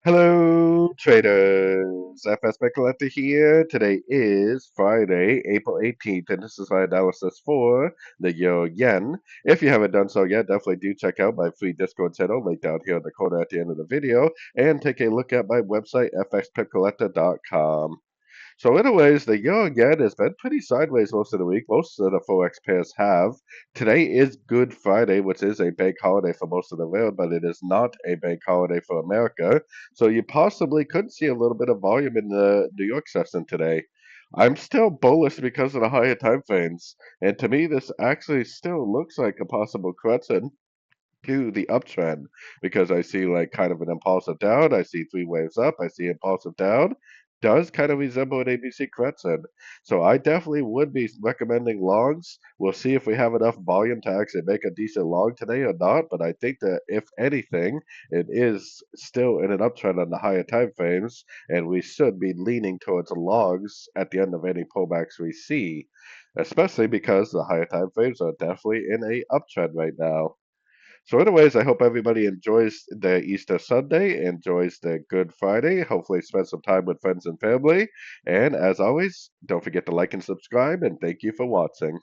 Hello, traders. FX Pip Collector here. Today is Friday, April 18th, and this is my analysis for the Euro Yen. If you haven't done so yet, definitely do check out my free Discord channel, linked down here in the corner at the end of the video, and take a look at my website, fxpipcollector.com. So anyways, the euro yen has been pretty sideways most of the week. Most of the Forex pairs have. Today is Good Friday, which is a bank holiday for most of the world, but it is not a bank holiday for America. So you possibly could see a little bit of volume in the New York session today. I'm still bullish because of the higher time frames. And to me, this actually still looks like a possible correction to the uptrend because I see like kind of an impulsive down. I see three waves up. I see impulsive down. Does kind of resemble an ABC correction. So I definitely would be recommending longs. We'll see if we have enough volume to actually make a decent long today or not. But I think that if anything, it is still in an uptrend on the higher time frames, and we should be leaning towards longs at the end of any pullbacks we see, especially because the higher time frames are definitely in a uptrend right now. So, anyways, I hope everybody enjoys the Easter Sunday, enjoys the Good Friday. Hopefully, spend some time with friends and family. And as always, don't forget to like and subscribe. And thank you for watching.